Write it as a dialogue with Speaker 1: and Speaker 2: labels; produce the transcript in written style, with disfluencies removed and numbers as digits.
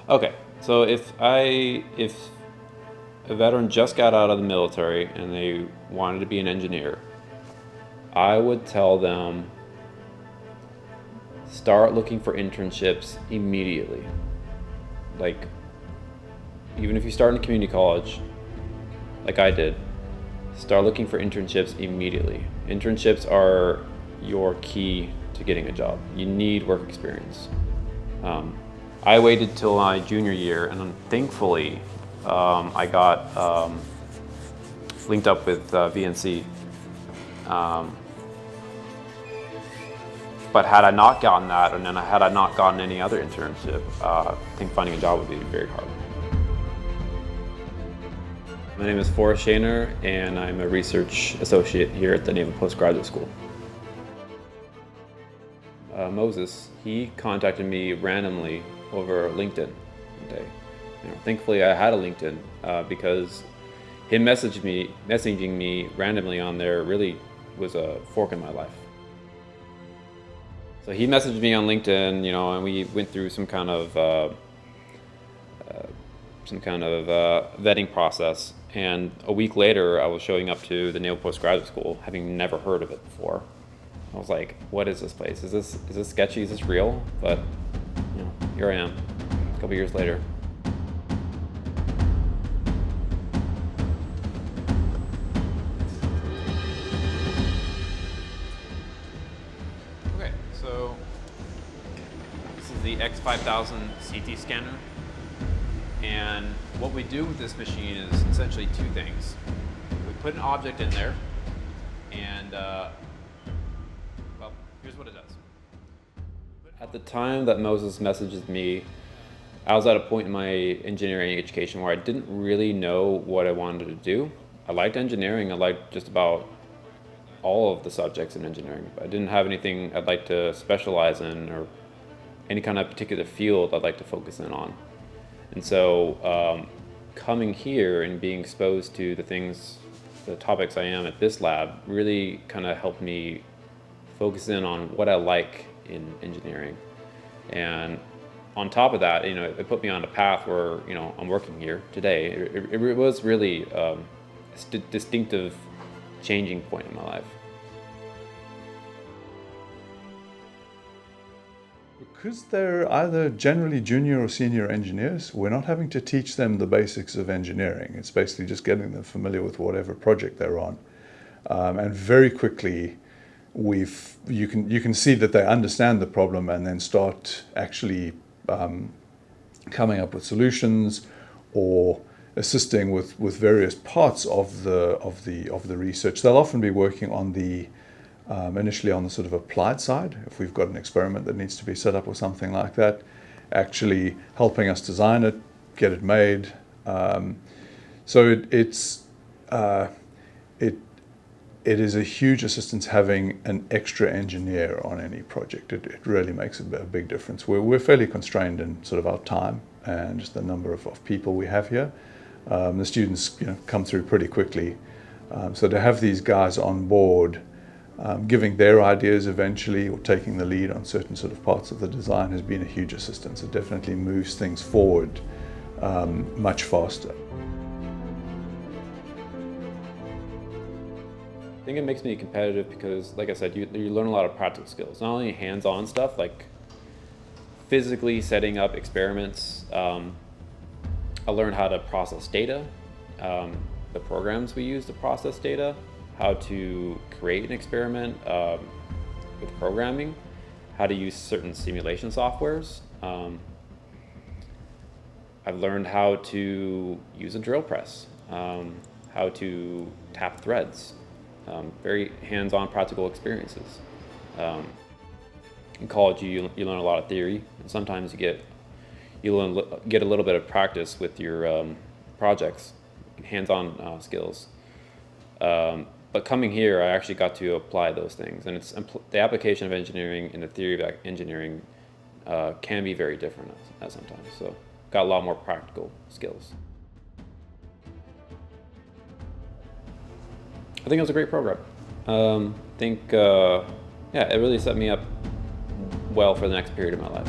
Speaker 1: Okay, so if a veteran just got out of the military and they wanted to be an engineer, I would tell them start looking for internships immediately. Like, even if you start in community college, like I did, start looking for internships immediately. Internships are your key to getting a job. You need work experience. Um, I waited till my junior year, and thankfully, I got linked up with VNC. Um, but had I not gotten that, and then had I not gotten any other internship, I think finding a job would be very hard. My name is Forrest Shaner, and I'm a research associate here at the Naval Postgraduate School. Moses, he contacted me randomly over LinkedIn one day. Thankfully, I had a LinkedIn because him messaging me randomly on there really was a fork in my life. So he messaged me on LinkedIn, and we went through some kind of vetting process. And a week later, I was showing up to the Naval Postgraduate School, having never heard of it before. I was like, "What is this place? Is this sketchy? Is this real?" But here I am, a couple years later. Okay, so this is the X5000 CT scanner. And what we do with this machine is essentially two things. We put an object in there, and well, here's what it does. At the time that Moses messaged me, I was at a point in my engineering education where I didn't really know what I wanted to do. I liked engineering. I liked just about all of the subjects in engineering, but I didn't have anything I'd like to specialize in or any kind of particular field I'd like to focus in on. And so coming here and being exposed to the topics I am at this lab really kind of helped me focus in on what I like in engineering. And on top of that, it put me on a path where, I'm working here today. It was really a distinctive changing point in my life.
Speaker 2: Because they're either generally junior or senior engineers, we're not having to teach them the basics of engineering. It's basically just getting them familiar with whatever project they're on. And very quickly, you can see that they understand the problem and then start actually coming up with solutions or assisting with various parts of the research. They'll often be working on initially on the sort of applied side, if we've got an experiment that needs to be set up or something like that, actually helping us design it, get it made. So it is a huge assistance having an extra engineer on any project. It really makes a big difference. We're fairly constrained in sort of our time and just the number of people we have here. The students come through pretty quickly. So to have these guys on board, giving their ideas eventually or taking the lead on certain sort of parts of the design has been a huge assistance. It definitely moves things forward much faster.
Speaker 1: I think it makes me competitive because, like I said, you learn a lot of practical skills. Not only hands-on stuff, like physically setting up experiments. I learned how to process data, the programs we use to process data, how to create an experiment with programming, how to use certain simulation softwares. I've learned how to use a drill press, how to tap threads. Very hands-on practical experiences. In college, you learn a lot of theory, and sometimes you get a little bit of practice with your projects, hands-on skills. But coming here, I actually got to apply those things, and the application of engineering and the theory of engineering can be very different at sometimes. So, got a lot more practical skills. I think it was a great program. I think, yeah, it really set me up well for the next period of my life.